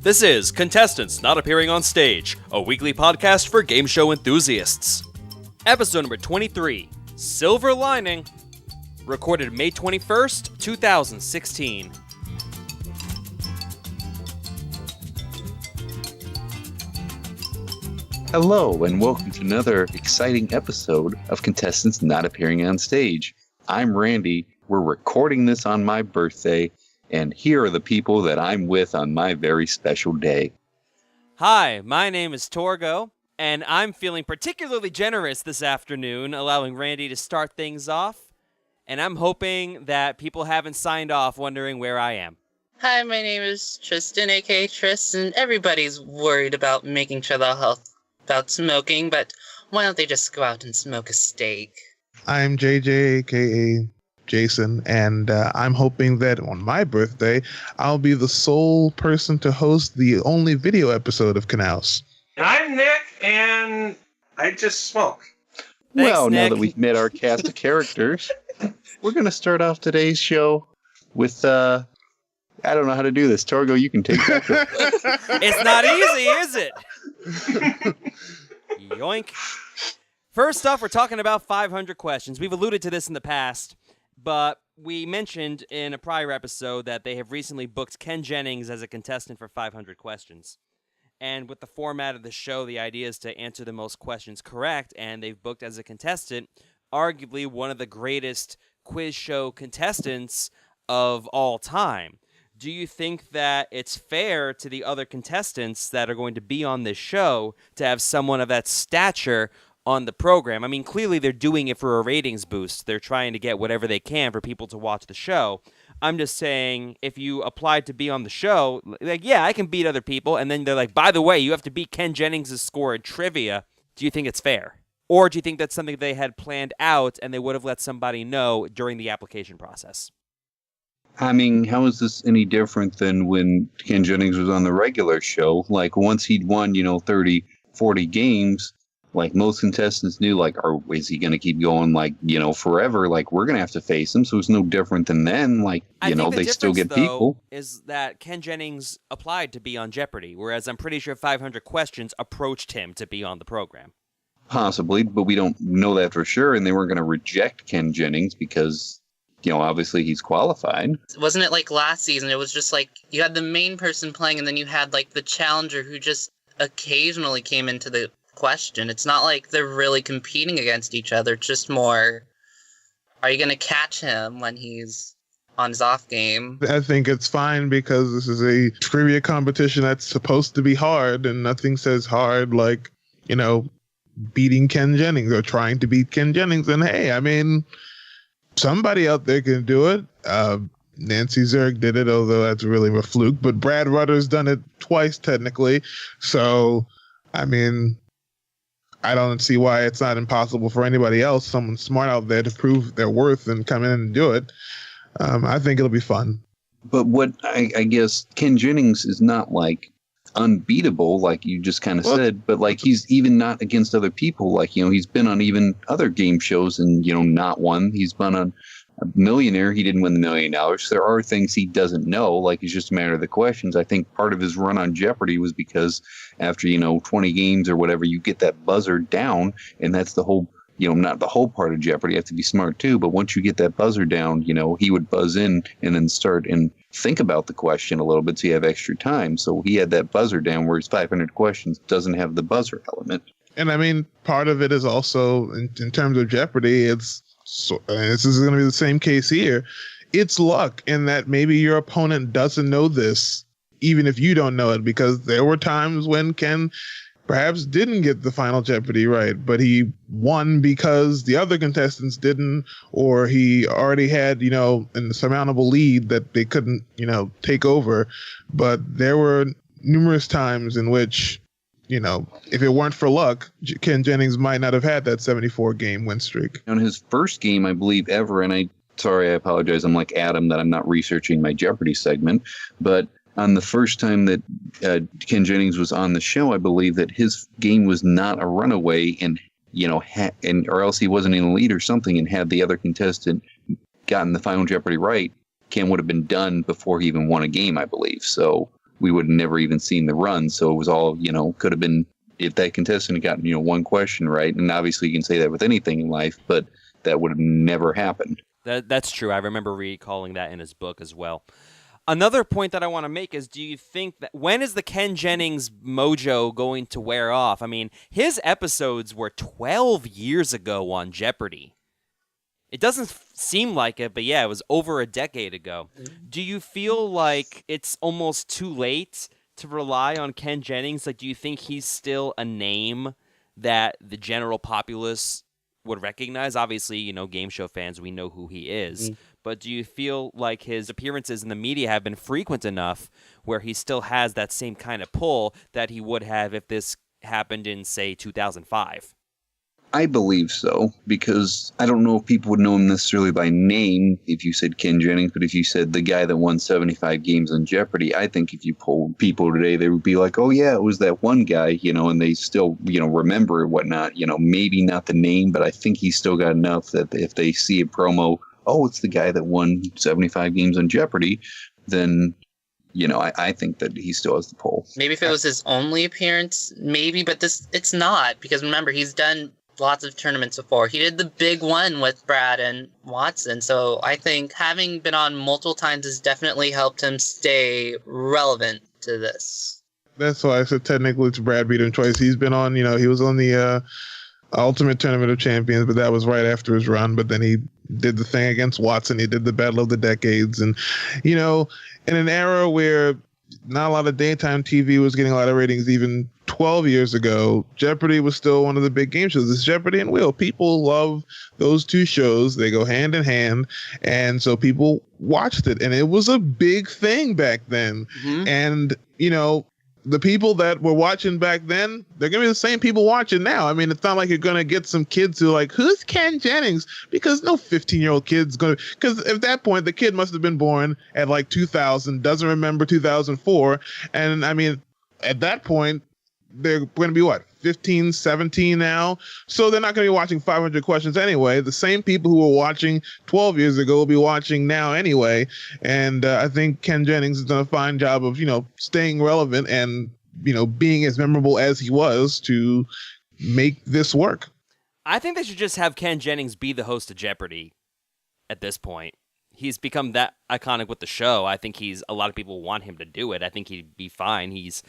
This is Contestants Not Appearing on Stage, a weekly podcast for game show enthusiasts. Episode number 23, Silver Lining, recorded May 21st, 2016. Hello, and welcome to another exciting episode of Contestants Not Appearing on Stage. I'm Randy. We're recording this on my birthday, and here are the people that I'm with on my very special day. Hi, my name is Torgo, and I'm feeling particularly generous this afternoon, allowing Randy to start things off, and I'm hoping that people haven't signed off wondering where I am. Hi, my name is Tristan, aka Tris, and everybody's worried about making sure they'll help about smoking, but why don't they just go out and smoke a steak? I'm JJ, aka Jason, and I'm hoping that on my birthday, I'll be the sole person to host the only video episode of CNAOS. And I'm Nick, and I just smoke. Thanks, Well, now Nick. that we've met our cast of characters, we're going to start off today's show with, I don't know how to do this. Torgo, you can take that. It's not easy, is it? Yoink. First off, we're talking about 500 questions. We've alluded to this in the past, but we mentioned in a prior episode that they have recently booked Ken Jennings as a contestant for 500 questions. And with the format of the show, the idea is to answer the most questions correct, and they've booked as a contestant arguably one of the greatest quiz show contestants of all time. Do you think that it's fair to the other contestants that are going to be on this show to have someone of that stature on the program? I mean, clearly they're doing it for a ratings boost. They're trying to get whatever they can for people to watch the show. I'm just saying, if you applied to be on the show, like, yeah, I can beat other people, and then they're like, by the way, you have to beat Ken Jennings' score in trivia. Do you think it's fair? Or do you think that's something they had planned out and they would have let somebody know during the application process? I mean, how is this any different than when Ken Jennings was on the regular show? Like, once he'd won, 30, 40 games, like, most contestants knew, like, is he going to keep going, like, forever? Like, we're going to have to face him, so it's no different than then. Like, they still get people. Is that Ken Jennings applied to be on Jeopardy, whereas I'm pretty sure 500 Questions approached him to be on the program. Possibly, but we don't know that for sure, and they weren't going to reject Ken Jennings because, obviously he's qualified. Wasn't it like last season? It was just like you had the main person playing, and then you had like the challenger who just occasionally came into the question. It's not like they're really competing against each other. It's just more, are you going to catch him when he's on his off game? I think it's fine because this is a trivia competition that's supposed to be hard, and nothing says hard like, beating Ken Jennings or trying to beat Ken Jennings. And hey, I mean, somebody out there can do it. Nancy Zerg did it, although that's really a fluke. But Brad Rutter's done it twice, technically. So, I mean, I don't see why it's not impossible for anybody else, someone smart out there, to prove their worth and come in and do it. I think it'll be fun. But what I guess Ken Jennings is not like unbeatable, like you just kind of said, but like he's even not against other people. Like, he's been on even other game shows and, not won. He's been on a Millionaire. He didn't win the $1 million. There are things he doesn't know. Like, it's just a matter of the questions. I think part of his run on Jeopardy was because after, 20 games or whatever, you get that buzzer down, and that's the whole, not the whole part of Jeopardy. You have to be smart too. But once you get that buzzer down, he would buzz in and then start and think about the question a little bit so you have extra time. So he had that buzzer down, whereas 500 questions doesn't have the buzzer element. And I mean, part of it is also in terms of Jeopardy, this is going to be the same case here. It's luck in that maybe your opponent doesn't know this, even if you don't know it, because there were times when Ken perhaps didn't get the final Jeopardy right, but he won because the other contestants didn't, or he already had, an insurmountable lead that they couldn't, take over. But there were numerous times in which, if it weren't for luck, Ken Jennings might not have had that 74-game win streak. On his first game, I believe, ever, and I apologize, I'm like Adam, that I'm not researching my Jeopardy segment, but on the first time that Ken Jennings was on the show, I believe that his game was not a runaway, and or else he wasn't in the lead or something, and had the other contestant gotten the final Jeopardy right, Ken would have been done before he even won a game, I believe. So we would have never even seen the run. So it was all, could have been, if that contestant had gotten, one question right. And obviously you can say that with anything in life, but that would have never happened. That's true. I remember recalling that in his book as well. Another point that I want to make is, do you think that when is the Ken Jennings mojo going to wear off? I mean, his episodes were 12 years ago on Jeopardy! It doesn't seem like it, but yeah, it was over a decade ago. Do you feel like it's almost too late to rely on Ken Jennings? Like, do you think he's still a name that the general populace would recognize? Obviously, game show fans, we know who he is. But do you feel like his appearances in the media have been frequent enough where he still has that same kind of pull that he would have if this happened in, say, 2005? I believe so, because I don't know if people would know him necessarily by name if you said Ken Jennings, but if you said the guy that won 75 games on Jeopardy, I think if you polled people today, they would be like, oh yeah, it was that one guy, and they still, remember and whatnot, maybe not the name, but I think he's still got enough that if they see a promo, oh, it's the guy that won 75 games on Jeopardy, then, I think that he still has the pull. Maybe if it was his only appearance, maybe, but it's not, because remember, he's done lots of tournaments before. He did the big one with Brad and Watson, so I think having been on multiple times has definitely helped him stay relevant to this. That's why I said technically it's Brad beat him twice. He's been on, he was on the Ultimate Tournament of Champions, but that was right after his run. But then he did the thing against Watson. He did the Battle of the Decades. And, in an era where not a lot of daytime TV was getting a lot of ratings, even 12 years ago, Jeopardy was still one of the big game shows. It's Jeopardy and Wheel. People love those two shows. They go hand in hand. And so people watched it. And it was a big thing back then. Mm-hmm. And, the people that were watching back then, they're going to be the same people watching now. I mean, it's not like you're going to get some kids who are like, who's Ken Jennings? Because no 15-year-old kid's going to, because at that point, the kid must have been born at like 2000, doesn't remember 2004. And I mean, at that point, they're going to be what, 15, 17 now? So they're not going to be watching 500 questions anyway. The same people who were watching 12 years ago will be watching now anyway. And I think Ken Jennings has done a fine job of, staying relevant and, being as memorable as he was to make this work. I think they should just have Ken Jennings be the host of Jeopardy at this point. He's become that iconic with the show. I think a lot of people want him to do it. I think he'd be fine. He's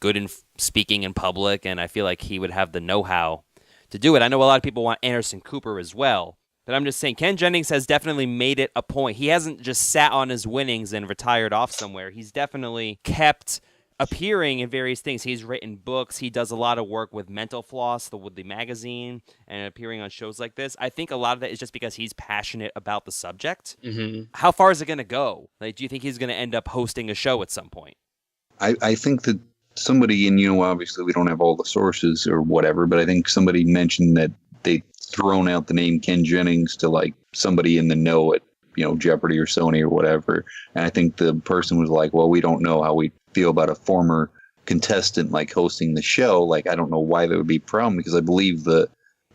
good in speaking in public, and I feel like he would have the know-how to do it. I know a lot of people want Anderson Cooper as well, but I'm just saying Ken Jennings has definitely made it a point. He hasn't just sat on his winnings and retired off somewhere. He's definitely kept appearing in various things. He's written books. He does a lot of work with Mental Floss, the Woodley magazine, and appearing on shows like this. I think a lot of that is just because he's passionate about the subject. Mm-hmm. How far is it going to go? Like, do you think he's going to end up hosting a show at some point? I think that somebody, and obviously we don't have all the sources or whatever, but I think somebody mentioned that they'd thrown out the name Ken Jennings to like somebody in the know at, Jeopardy or Sony or whatever. And I think the person was like, well, we don't know how we feel about a former contestant like hosting the show. Like, I don't know why there would be a problem, because I believe the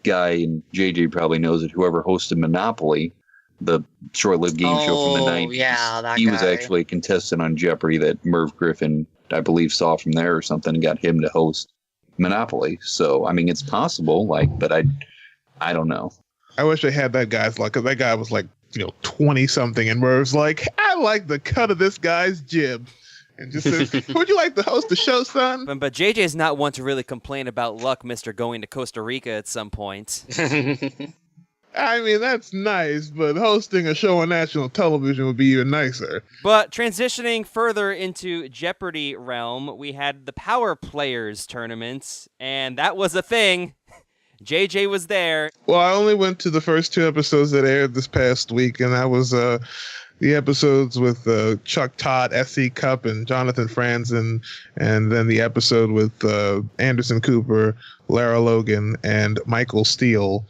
guy, and JJ probably knows it, whoever hosted Monopoly, the short-lived game show from the 90s. Yeah, that he guy was actually a contestant on Jeopardy that Merv Griffin, I believe, saw from there or something and got him to host Monopoly. So, I mean, it's possible, but I don't know. I wish I had that guy's luck, because that guy was like, 20-something, and Merv's like, I like the cut of this guy's jib. And just says, would you like to host the show, son? But JJ's not one to really complain about luck, Mr. Going to Costa Rica at some point. I mean, that's nice, but hosting a show on national television would be even nicer. But transitioning further into Jeopardy realm, we had the Power Players tournament, and that was a thing. JJ was there. Well, I only went to the first 2 episodes that aired this past week, and that was the episodes with Chuck Todd, S.E. Cup, and Jonathan Franzen, and then the episode with Anderson Cooper, Lara Logan, and Michael Steele.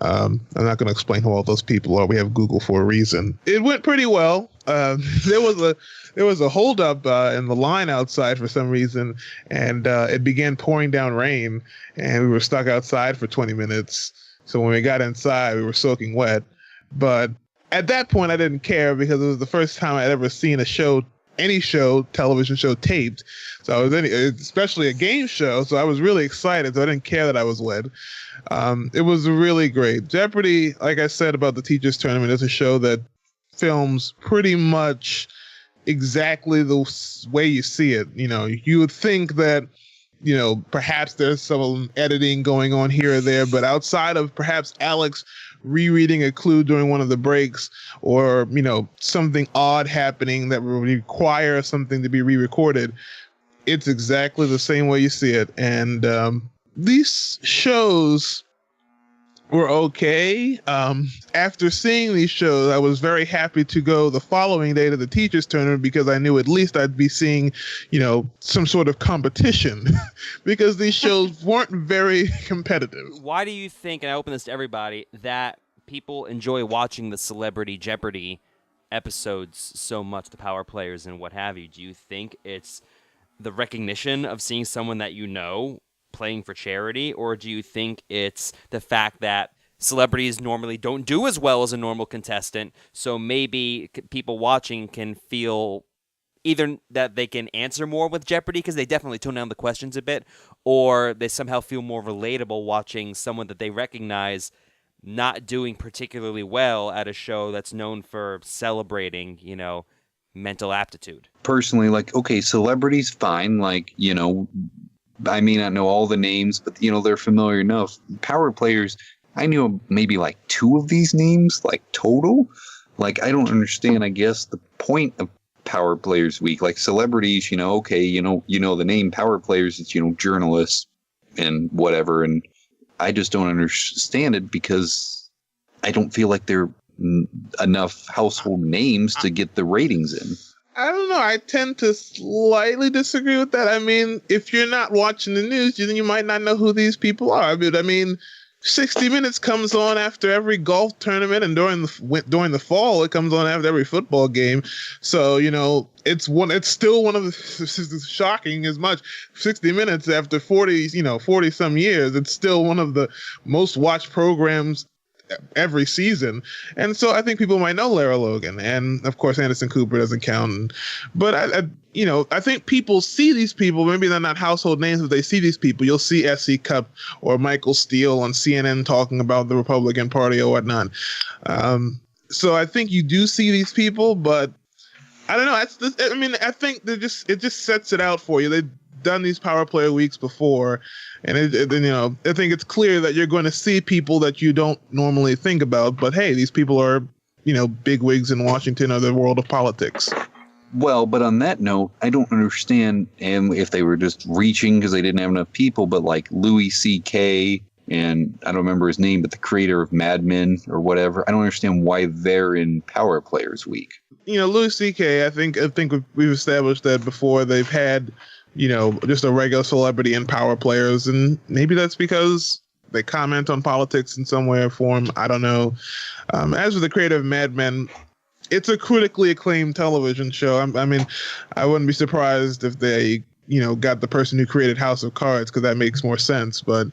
I'm not going to explain who all those people are. We have Google for a reason. It went pretty well. There was a holdup in the line outside for some reason, and it began pouring down rain, and we were stuck outside for 20 minutes. So when we got inside, we were soaking wet. But at that point, I didn't care, because it was the first time I'd ever seen a show any show, television show taped. So I was especially a game show. So I was really excited. So I didn't care that I was led. It was really great. Jeopardy, like I said about the Teachers Tournament, is a show that films pretty much exactly the way you see it. You know, you would think that, you know, perhaps there's some editing going on here or there, but outside of perhaps Alex rereading a clue during one of the breaks, or, you know, something odd happening that would require something to be re-recorded, it's exactly the same way you see it. And these shows were okay. After seeing these shows, I was very happy to go the following day to the Teachers Tournament, because I knew at least I'd be seeing, you know, some sort of competition because these shows weren't very competitive. Why do you think, and I open this to everybody, that people enjoy watching the Celebrity Jeopardy episodes so much, the Power Players and what have you? Do you think it's the recognition of seeing someone that you know playing for charity, or do you think it's the fact that celebrities normally don't do as well as a normal contestant, so maybe people watching can feel either that they can answer more with Jeopardy because they definitely tone down the questions a bit, or they somehow feel more relatable watching someone that they recognize not doing particularly well at a show that's known for celebrating, you know, mental aptitude? Personally, like, okay, celebrities, fine. Like, you know, I may not know all the names, but, you know, they're familiar enough. Power Players, I knew maybe like 2 of these names, like total. Like, I don't understand, I guess, the point of Power Players Week. Like, celebrities, you know, okay, you know the name Power Players, it's, you know, journalists and whatever. And I just don't understand it because I don't feel like there are enough household names to get the ratings in. I don't know. I tend to slightly disagree with that. I mean, if you're not watching the news, then you might not know who these people are. But I mean, 60 Minutes comes on after every golf tournament, and during the fall, it comes on after every football game. So, you know, it's still one of the shocking as much. 60 Minutes after 40 some years, it's still one of the most watched programs every season. And so I think people might know Lara Logan, and of course Anderson Cooper doesn't count. But I think people see these people. Maybe they're not household names, but they see these people. You'll see S.C. Cupp or Michael Steele on CNN talking about the Republican Party or whatnot. So I think you do see these people, but I don't know. I think it just sets it out for you. They've done these Power Player Weeks before, and you know, I think it's clear that you're going to see people that you don't normally think about. But hey, these people are, you know, bigwigs in Washington or the world of politics. Well, but on that note, I don't understand if they were just reaching because they didn't have enough people, but like Louis C.K. and I don't remember his name, but the creator of Mad Men or whatever, I don't understand why they're in Power Players Week. You know, Louis C.K., I think we've established that before. They've had, you know, just a regular celebrity in Power Players, and maybe that's because they comment on politics in some way or form. I don't know. As for the creator of Mad Men, it's a critically acclaimed television show. I mean, I wouldn't be surprised if they, you know, got the person who created House of Cards, because that makes more sense. But,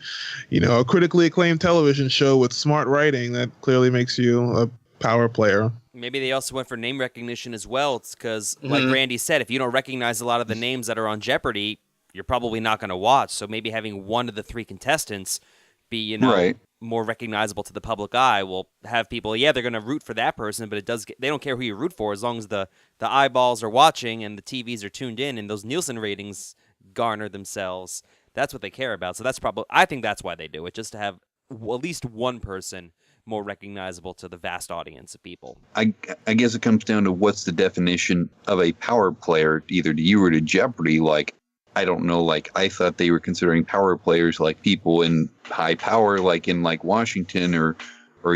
you know, a critically acclaimed television show with smart writing, that clearly makes you a power player. Maybe they also went for name recognition as well. It's because, like Randy said, if you don't recognize a lot of the names that are on Jeopardy, you're probably not going to watch. So maybe having one of the 3 contestants be, you know, more recognizable to the public eye will have people, they're going to root for that person, but they don't care who you root for as long as the eyeballs are watching and the TVs are tuned in and those Nielsen ratings garner themselves. That's what they care about. So I think that's why they do it, just to have at least one person more recognizable to the vast audience of people. I guess it comes down to what's the definition of a power player, either to you or to Jeopardy. Like, I don't know, like, I thought they were considering power players like people in high power, like in like Washington, or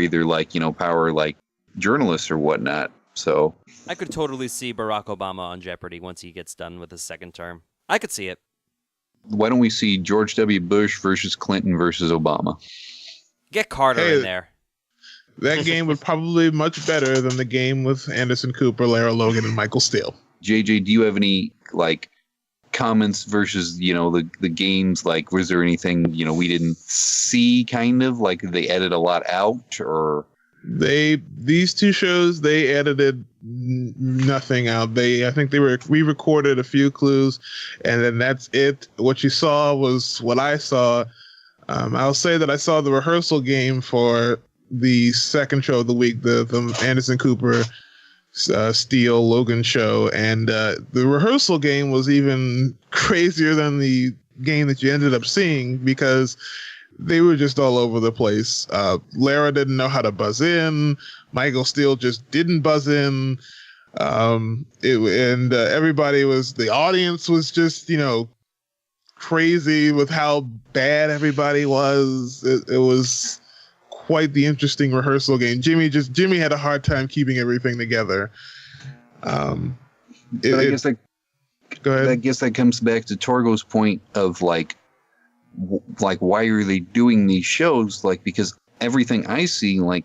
either like, you know, power like journalists or whatnot. So I could totally see Barack Obama on Jeopardy once he gets done with his second term. I could see it. Why don't we see George W. Bush versus Clinton versus Obama? Get Carter in there. That game would probably be much better than the game with Anderson Cooper, Lara Logan, and Michael Steele. JJ, do you have any, like, comments versus, you know, the games? Like, was there anything, you know, we didn't see, kind of? Like, they edit a lot out, or... These two shows, they edited nothing out. I think they re-recorded a few clues, and then that's it. What you saw was what I saw. I'll say that I saw the rehearsal game for the second show of the week, the Anderson Cooper Steele Logan show, and the rehearsal game was even crazier than the game that you ended up seeing because they were just all over the place. Lara didn't know how to buzz in. Michael Steele just didn't buzz in. Everybody the audience was just, crazy with how bad everybody was. It was quite the interesting rehearsal game. Jimmy had a hard time keeping everything together. I guess that comes back to Torgo's point of like why are they doing these shows? Like, because everything I see, on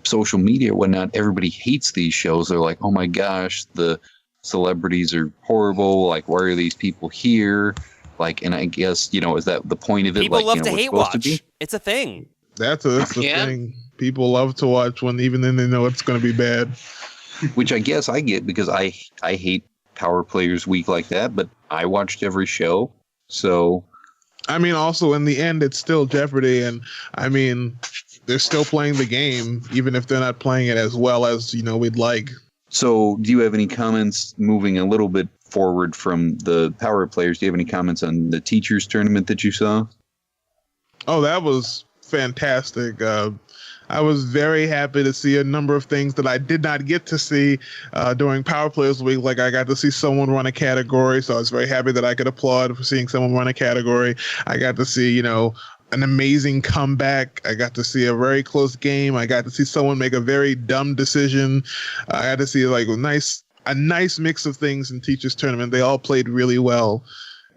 social media or whatnot, everybody hates these shows. They're like, oh my gosh, the celebrities are horrible. Like, why are these people here? Like, and I guess, is that the point of it? People love to hate watch. It's a thing. That's the thing. People love to watch even then they know it's going to be bad. Which I guess I get because I hate Power Players Week like that, but I watched every show. So, I mean, also in the end, it's still Jeopardy, and I mean, they're still playing the game, even if they're not playing it as well as we'd like. So, do you have any comments moving a little bit forward from the Power Players? Do you have any comments on the teachers tournament that you saw? Oh, that was fantastic. I was very happy to see a number of things that I did not get to see during Power Players Week. Like, I got to see someone run a category, so I was very happy that I could applaud for seeing someone run a category. I got to see, an amazing comeback. I got to see a very close game. I got to see someone make a very dumb decision. I got to see a nice mix of things in Teachers Tournament. They all played really well.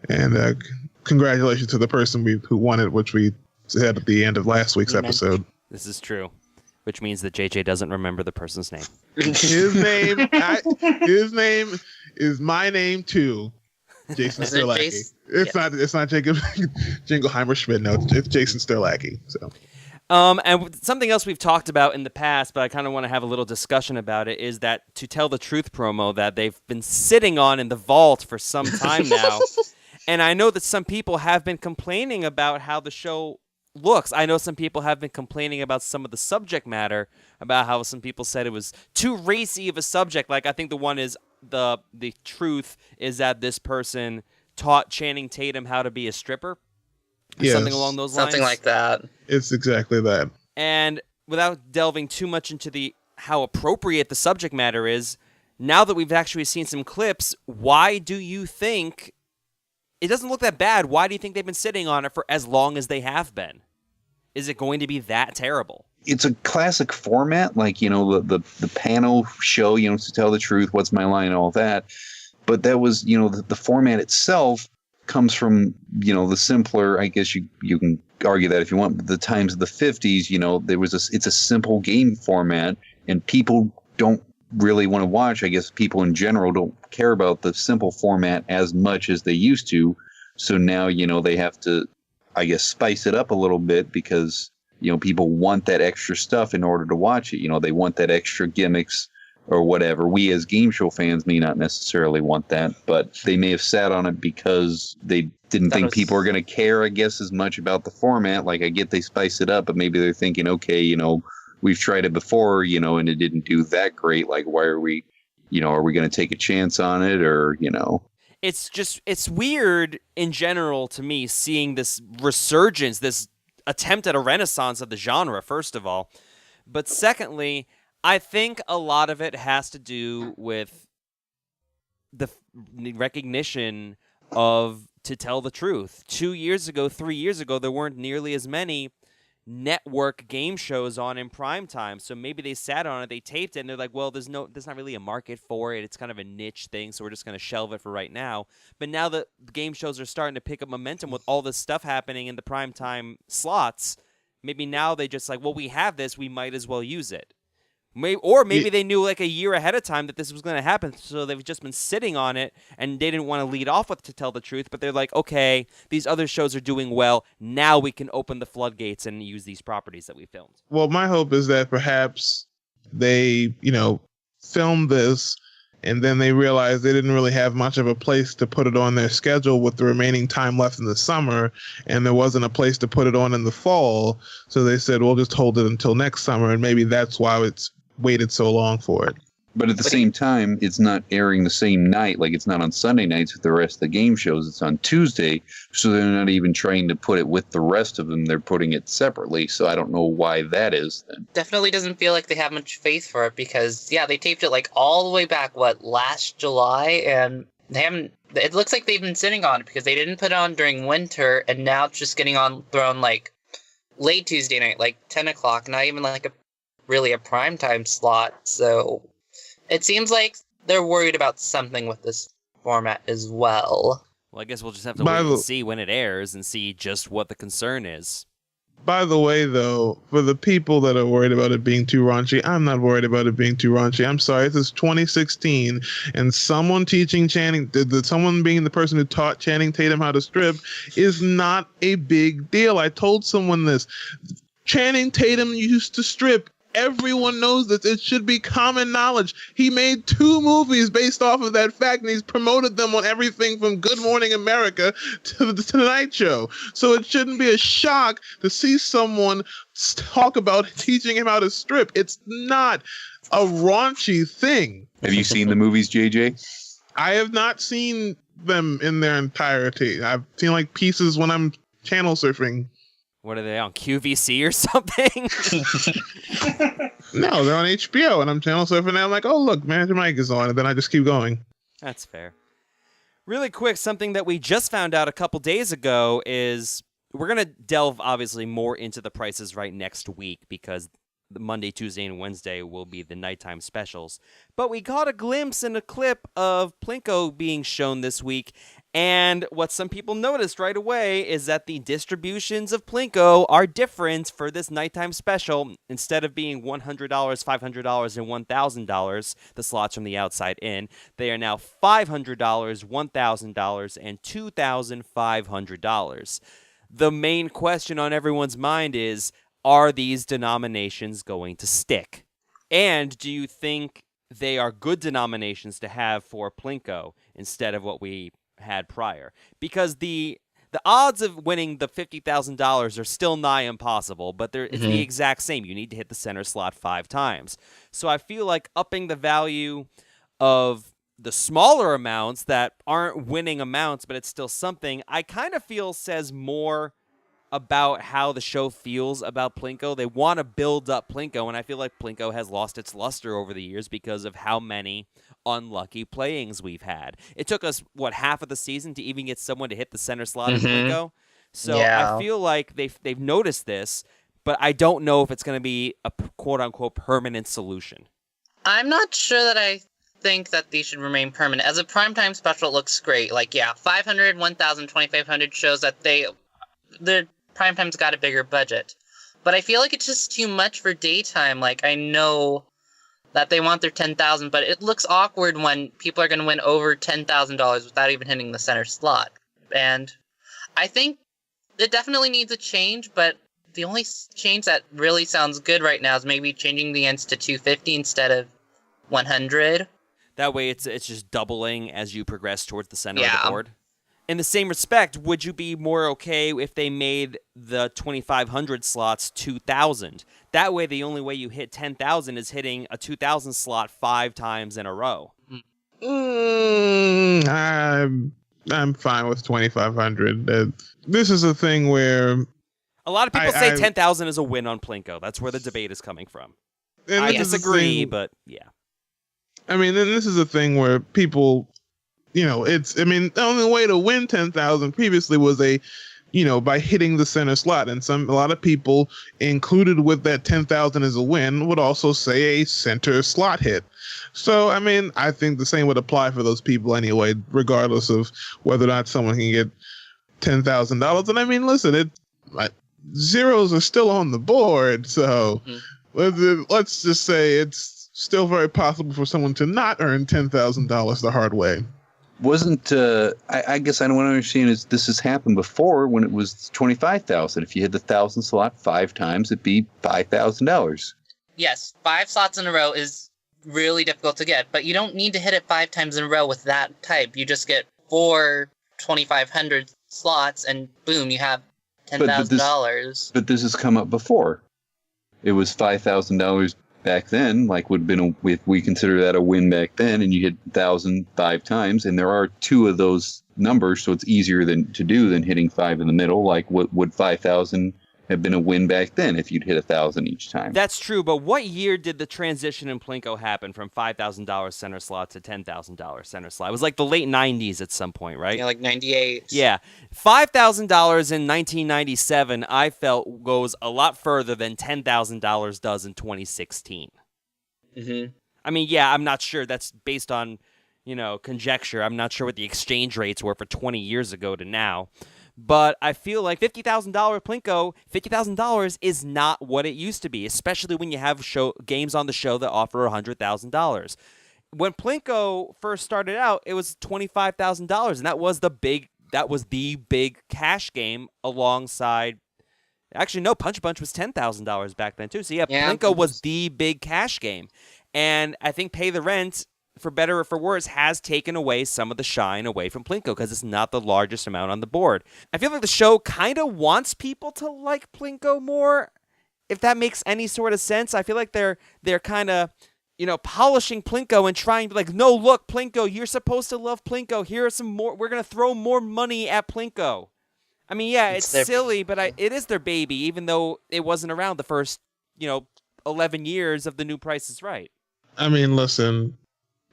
And congratulations to the person who won it, which we said at the end of last week's episode. This is true, which means that JJ doesn't remember the person's name. His name is my name too, Jason Sterlacki. It's not Jacob Jingleheimer Schmidt. No, it's Jason Sterlacki. So, and something else we've talked about in the past, but I kind of want to have a little discussion about it, is that To Tell the Truth promo that they've been sitting on in the vault for some time now, and I know that some people have been complaining about how the show looks. I know some people have been complaining about some of the subject matter, about how some people said it was too racy of a subject. Like, I think the one is the truth is that this person taught Channing Tatum how to be a stripper. Yes. Something along those lines. Something like that. It's exactly that. And without delving too much into how appropriate the subject matter is, now that we've actually seen some clips, why do you think it doesn't look that bad? Why do you think they've been sitting on it for as long as they have been? Is it going to be that terrible? It's a classic format, like, the panel show, To Tell the Truth, What's My Line, all that. But that was, the format itself comes from, the simpler, I guess you can argue that if you want, the times of the 50s, it's a simple game format, and people don't really want to watch. I guess people in general don't care about the simple format as much as they used to. So now, they have to, I guess, spice it up a little bit because, people want that extra stuff in order to watch it. They want that extra gimmicks or whatever. We as game show fans may not necessarily want that, but they may have sat on it because they didn't think people are going to care, I guess, as much about the format. Like, I get they spice it up, but maybe they're thinking, okay, we've tried it before, and it didn't do that great. Like, why are we, are we going to take a chance on it or, It's weird in general to me seeing this resurgence, this attempt at a renaissance of the genre, first of all. But secondly, I think a lot of it has to do with the recognition of To Tell the Truth. 2 years ago, 3 years ago, there weren't nearly as many network game shows on in prime time, so maybe they sat on it, they taped it, and they're like, well, there's not really a market for it, it's kind of a niche thing, so we're just going to shelve it for right now. But now that game shows are starting to pick up momentum with all this stuff happening in the prime time slots, maybe now they just like, well, we have this, we might as well use it. Maybe they knew like a year ahead of time that this was going to happen, so they've just been sitting on it, and they didn't want to lead off with To Tell the Truth, but they're like, okay, these other shows are doing well. Now we can open the floodgates and use these properties that we filmed. Well, my hope is that perhaps they, filmed this and then they realized they didn't really have much of a place to put it on their schedule with the remaining time left in the summer, and there wasn't a place to put it on in the fall. So they said, we'll just hold it until next summer, and maybe that's why it's waited so long for it. But at the same time, it's not airing the same night. Like, it's not on Sunday nights with the rest of the game shows. It's on Tuesday. So they're not even trying to put it with the rest of them. They're putting it separately. So I don't know why that is then. Definitely doesn't feel like they have much faith for it because, they taped it like all the way back, last July? And they haven't, it looks like they've been sitting on it because they didn't put it on during winter, and now it's just getting thrown like late Tuesday night, like 10 o'clock, not even like a primetime slot. So it seems like they're worried about something with this format as well. Well, I guess we'll just have to wait and see when it airs and see just what the concern is. By the way, though, for the people that are worried about it being too raunchy, I'm not worried about it being too raunchy. I'm sorry, this is 2016, and someone teaching someone being the person who taught Channing Tatum how to strip is not a big deal. I told someone this. Channing Tatum used to strip. Everyone knows this. It should be common knowledge. He made 2 movies based off of that fact, and he's promoted them on everything from Good Morning America to the Tonight Show. So it shouldn't be a shock to see someone talk about teaching him how to strip. It's not a raunchy thing. Have you seen the movies, JJ? I have not seen them in their entirety. I've seen like pieces when I'm channel surfing. What are they on, QVC or something? No, they're on HBO, and I'm channel surfing, and I'm like, oh, look, Manager Mike is on, and then I just keep going. That's fair. Really quick, something that we just found out a couple days ago is we're going to delve, obviously, more into the prices right next week because the Monday, Tuesday, and Wednesday will be the nighttime specials. But we got a glimpse in a clip of Plinko being shown this week, and what some people noticed right away is that the distributions of Plinko are different for this nighttime special. Instead of being $100, $500, and $1,000, the slots from the outside in, they are now $500, $1,000, and $2,500. The main question on everyone's mind is, are these denominations going to stick? And do you think they are good denominations to have for Plinko instead of what we had prior? Because the odds of winning the $50,000 are still nigh impossible, but it's the exact same. You need to hit the center slot 5 times. So I feel like upping the value of the smaller amounts that aren't winning amounts, but it's still something, I kind of feel says more about how the show feels about Plinko. They want to build up Plinko, and I feel like Plinko has lost its luster over the years because of how many unlucky playings we've had. It took us, half of the season to even get someone to hit the center slot in Plinko? So I feel like they've noticed this, but I don't know if it's going to be a quote-unquote permanent solution. I'm not sure that I think that these should remain permanent. As a primetime special, it looks great. 500, 1,000, 2,500 shows that the primetime's got a bigger budget. But I feel like it's just too much for daytime. I know that they want their 10,000, but it looks awkward when people are going to win over $10,000 without even hitting the center slot. And I think it definitely needs a change, but the only change that really sounds good right now is maybe changing the ends to 250 instead of 100. That way it's just doubling as you progress towards the center of the board. In the same respect, would you be more okay if they made the 2,500 slots 2,000? That way, the only way you hit 10,000 is hitting a 2,000 slot 5 times in a row. I'm fine with 2,500. This is a thing where a lot of people say 10,000 is a win on Plinko. That's where the debate is coming from. I disagree, but yeah. I mean, then this is a thing where people, the only way to win 10,000 previously was by hitting the center slot. And a lot of people included with that 10,000 as a win would also say a center slot hit. So, I think the same would apply for those people anyway, regardless of whether or not someone can get $10,000. And listen, zeros are still on the board. So, let's just say it's still very possible for someone to not earn $10,000 the hard way. Wasn't I guess I don't want to understand is this has happened before when it was 25,000. If you hit the 1,000 slot 5 times, it'd be $5,000. Yes, 5 slots in a row is really difficult to get, but you don't need to hit it 5 times in a row with that type. You just get 4 2,500 slots, and boom, you have $10,000. But this has come up before. It was $5,000 back then. Like would have been if we consider that a win back then, and you hit 1,000 5 times, and there are 2 of those numbers, so it's easier to do than hitting 5 in the middle. Like what would 5,000 have been a win back then if you'd hit 1,000 each time? That's true, but what year did the transition in Plinko happen from $5,000 center slot to $10,000 center slot? It was like the late 90s at some point, right? Yeah, like 98. Yeah. $5,000 in 1997, I felt, goes a lot further than $10,000 does in 2016. Mm-hmm. I mean, yeah, I'm not sure. That's based on, conjecture. I'm not sure what the exchange rates were for 20 years ago to now. But I feel like $50,000 Plinko, $50,000 is not what it used to be, especially when you have games on the show that offer $100,000. When Plinko first started out, it was $25,000, and that was the big cash game alongside. Actually, no, Punch Bunch was $10,000 back then too. So yeah, Plinko was the big cash game, and I think Pay the Rent, for better or for worse, has taken away some of the shine away from Plinko because it's not the largest amount on the board. I feel like the show kind of wants people to like Plinko more, if that makes any sort of sense. I feel like they're kind of, polishing Plinko and trying to be like, no, look, Plinko, you're supposed to love Plinko. Here are some more. We're going to throw more money at Plinko. I mean, yeah, it's silly, but it is their baby, even though it wasn't around the first, 11 years of the new Price is Right. I mean, listen,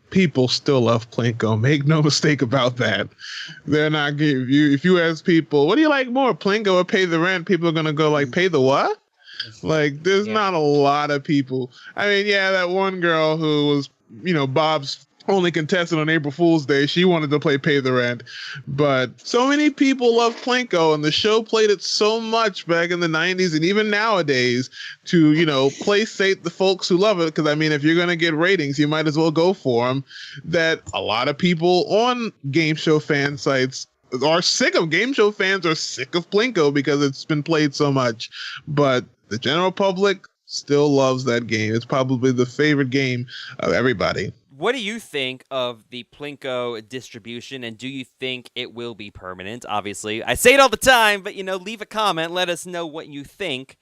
people still love Plinko. Make no mistake about that. They're not giving you. If you ask people, what do you like more, Plinko or Pay the Rent? People are gonna go like, Pay the what? Like, there's not a lot of people. I mean, yeah, that one girl who was, Bob's only contestant on April Fool's Day, she wanted to play Pay the Rent. But so many people love Plinko, and the show played it so much back in the 90s and even nowadays to, placate the folks who love it. Because, I mean, if you're going to get ratings, you might as well go for them. That a lot of people on game show fan sites are sick of. Game show fans are sick of Plinko because it's been played so much. But the general public still loves that game. It's probably the favorite game of everybody. What do you think of the Plinko distribution, and do you think it will be permanent? Obviously, I say it all the time, but, leave a comment. Let us know what you think.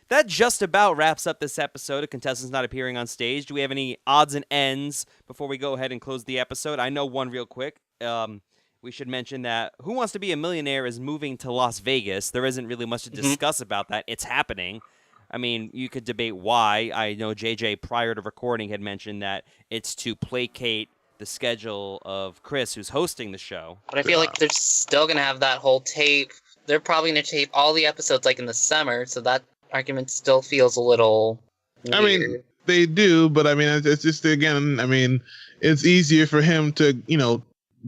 That just about wraps up this episode of Contestants Not Appearing on Stage. Do we have any odds and ends before we go ahead and close the episode? I know one real quick. We should mention that Who Wants to Be a Millionaire is moving to Las Vegas. There isn't really much to discuss about that. It's happening. I mean, you could debate why. I know JJ, prior to recording, had mentioned that it's to placate the schedule of Chris, who's hosting the show. But I feel like they're still going to have that whole tape. They're probably going to tape all the episodes like in the summer, so that argument still feels a little weird. I mean, they do, but I mean, it's just, again, I mean, it's easier for him to,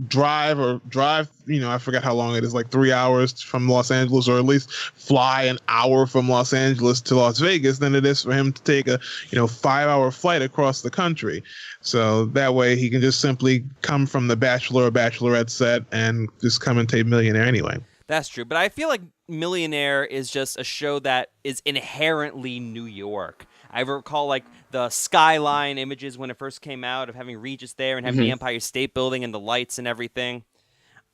drive, I forgot how long it is, like 3 hours from Los Angeles, or at least fly an hour from Los Angeles to Las Vegas than it is for him to take a 5-hour flight across the country. So that way he can just simply come from the Bachelor or Bachelorette set and just come and tape Millionaire anyway. That's true, but I feel like Millionaire is just a show that is inherently New York. I recall like the skyline images when it first came out of having Regis there and having the Empire State Building and the lights and everything.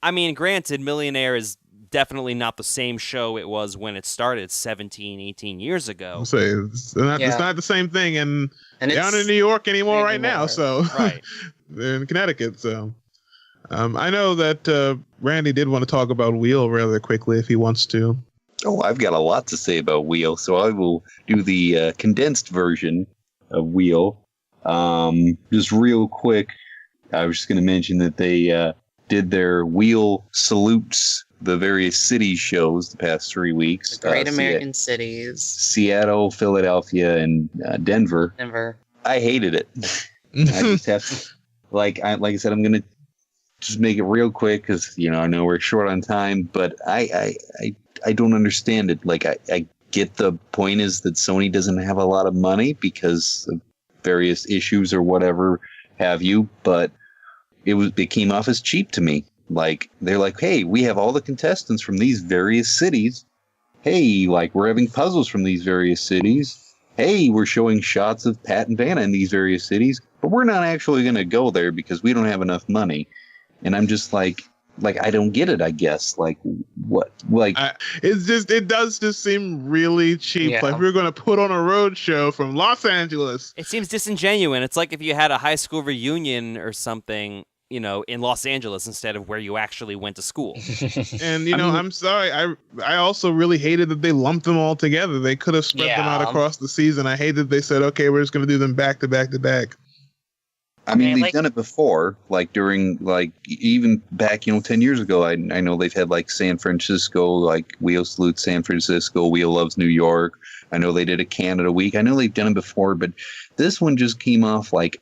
I mean, granted, Millionaire is definitely not the same show it was when it started 17, 18 years ago. I'll say it's not the same thing, and they aren't in New York anymore right now, so right. They're in Connecticut, so I know that Randy did want to talk about Wheel rather quickly if he wants to. Oh, I've got a lot to say about Wheel, so I will do the condensed version of Wheel. Just real quick, I was just going to mention that they did their Wheel salutes the various city shows the past 3 weeks. The great American cities. Seattle, Philadelphia, and Denver. I hated it. I just have to, like I said, I'm going to just make it real quick because, I know we're short on time, but I don't understand it. Like, I get the point is that Sony doesn't have a lot of money because of various issues or whatever have you, but it came off as cheap to me. Like, they're like, hey, we have all the contestants from these various cities. Hey, like, we're having puzzles from these various cities. Hey, we're showing shots of Pat and Vanna in these various cities, but we're not actually going to go there because we don't have enough money. And I'm just like, I don't get it, I guess. Like, what? Like, it does just seem really cheap. Yeah. Like, we're going to put on a road show from Los Angeles. It seems disingenuous. It's like if you had a high school reunion or something, you know, in Los Angeles instead of where you actually went to school. And, you know, I'm sorry. I also really hated that they lumped them all together. They could have spread them out across the season. I hate that they said, okay, we're just going to do them back to back to back. I mean, they've like- done it before, like during, like, even back, 10 years ago, I know they've had, like, San Francisco, like, Wheel salutes San Francisco, Wheel loves New York. I know they did a Canada week. I know they've done it before, but this one just came off, like,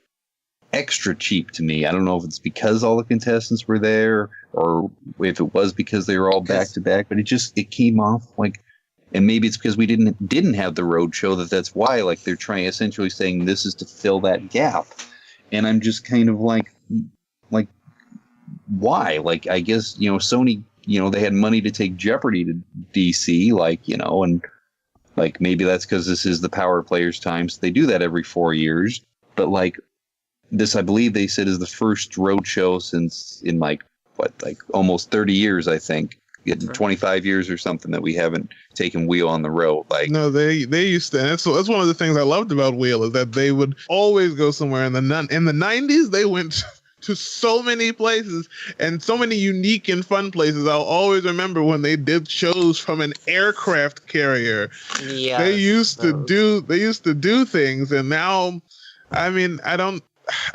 extra cheap to me. I don't know if it's because all the contestants were there or if it was because they were all back to back, but it came off like, and maybe it's because we didn't have the road show that's why, like, they're essentially saying this is to fill that gap. And I'm just kind of like, why? Like, I guess, Sony, they had money to take Jeopardy to DC, like, and like, maybe that's because this is the Power Players time. So they do that every 4 years. But like this, I believe they said is the first road show since in almost 30 years, I think. 25 years or something that we haven't taken Wheel on the road. Like, no, they used to. And so that's one of the things I loved about Wheel is that they would always go somewhere. In the 90s, they went to so many places and so many unique and fun places. I'll always remember when they did shows from an aircraft carrier. Yeah, they used to do things, and now, I mean,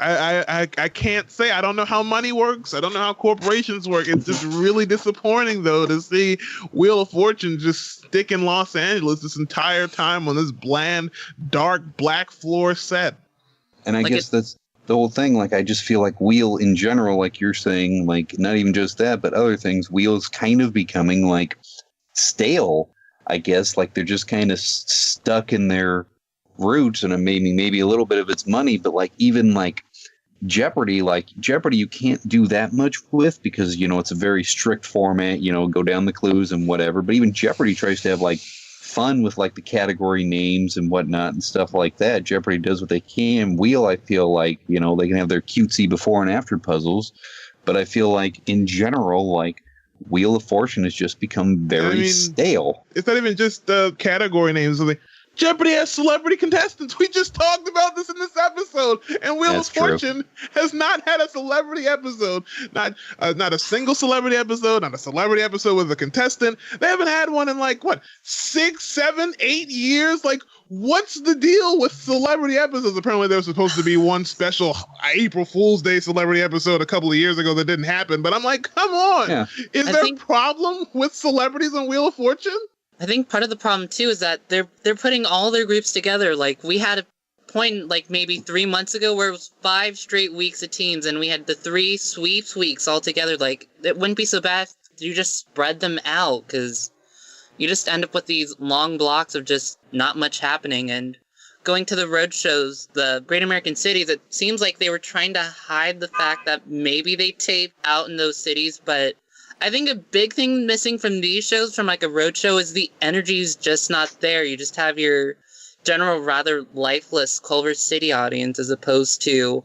I can't say. I don't know how money works. I don't know how corporations work. It's just really disappointing, though, to see Wheel of Fortune just stick in Los Angeles this entire time on this bland, dark, black floor set. And I guess that's the whole thing. Like, I just feel like Wheel in general, like you're saying, like, not even just that, but other things, Wheel's kind of becoming, like, stale, I guess. Like, they're just kind of stuck in their roots, and maybe a little bit of its money, but like even like Jeopardy you can't do that much with because it's a very strict format, go down the clues and whatever. But even Jeopardy tries to have like fun with like the category names and whatnot and stuff like that. Jeopardy does what they can. Wheel, I feel like they can have their cutesy before and after puzzles, but I feel like in general, like, Wheel of Fortune has just become very stale. It's not even just the category names. Jeopardy has celebrity contestants. We just talked about this in this episode, and Wheel of Fortune has not had a celebrity episode. Not a single celebrity episode. Not a celebrity episode with a contestant. They haven't had one in 6, 7, 8 years. Like, what's the deal with celebrity episodes? Apparently, there was supposed to be one special April Fool's Day celebrity episode a couple of years ago that didn't happen. But I'm like, come on. Yeah. Is there a problem with celebrities on Wheel of Fortune? I think part of the problem too is that they're putting all their groups together. Like, we had a point like maybe 3 months ago where it was 5 straight weeks of teams, and we had the 3 sweeps weeks all together. Like, it wouldn't be so bad if you just spread them out, because you just end up with these long blocks of just not much happening. And going to the road shows, the Great American Cities, it seems like they were trying to hide the fact that maybe they tape out in those cities, but I think a big thing missing from these shows, from like a road show, is the energy's just not there. You just have your general rather lifeless Culver City audience as opposed to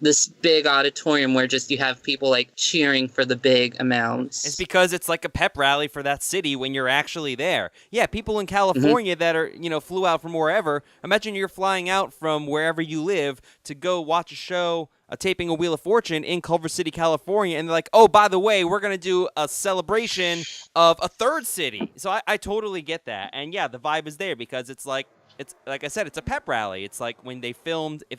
this big auditorium where just you have people like cheering for the big amounts. It's because it's like a pep rally for that city when you're actually there. Yeah, people in California that are, flew out from wherever. Imagine you're flying out from wherever you live to go watch a show, a taping of Wheel of Fortune in Culver City, California, and they're like, oh, by the way, we're going to do a celebration of a third city. So I totally get that. And yeah, the vibe is there because it's like I said, it's a pep rally. It's like when if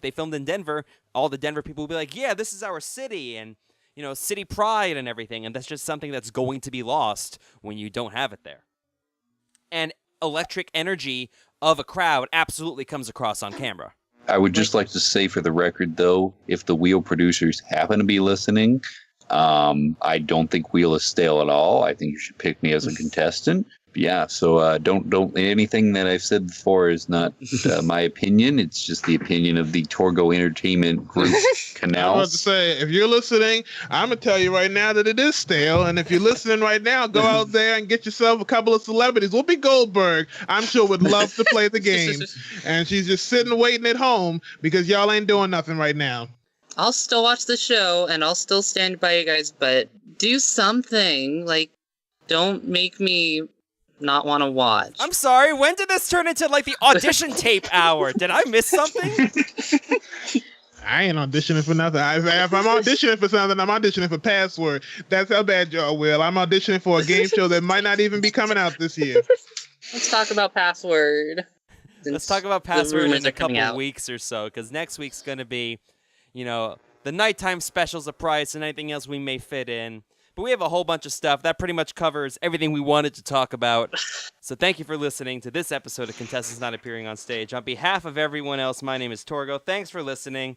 they filmed in Denver, all the Denver people will be like, yeah, this is our city, and, city pride and everything. And that's just something that's going to be lost when you don't have it there. And electric energy of a crowd absolutely comes across on camera. I would just like to say for the record, though, if the Wheel producers happen to be listening, I don't think Wheel is stale at all. I think you should pick me as a contestant yeah, so don't anything that I've said before is not my opinion. It's just the opinion of the Torgo Entertainment Group I'm about to CNAOS. say, if you're listening, I'm gonna tell you right now that it is stale. And if you're listening right now, go out there and get yourself a couple of celebrities. Whoopi Goldberg, I'm sure, would love to play the game, and she's just sitting waiting at home because y'all ain't doing nothing right now. I'll still watch the show and I'll still stand by you guys, but do something. Like, don't make me not want to watch. I'm sorry, when did this turn into like the audition tape hour? Did I miss something? I ain't auditioning for nothing. If I'm auditioning for something, I'm auditioning for Password. That's how bad y'all will. I'm auditioning for a game show that might not even be coming out this year. Let's talk about Password. Let's talk about Password rumors in a are coming couple out. weeks or so, because next week's going to be, the nighttime specials of Price and anything else we may fit in. But we have a whole bunch of stuff that pretty much covers everything we wanted to talk about. So thank you for listening to this episode of Contestants Not Appearing on Stage. On behalf of everyone else, my name is Torgo. Thanks for listening.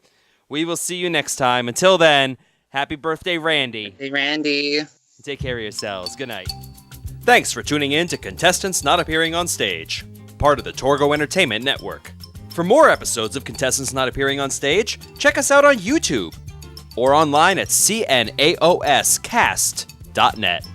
We will see you next time. Until then, happy birthday, Randy. Hey, Randy. Take care of yourselves. Good night. Thanks for tuning in to Contestants Not Appearing on Stage, part of the Torgo Entertainment Network. For more episodes of Contestants Not Appearing on Stage, check us out on YouTube or online at CNAOScast.net.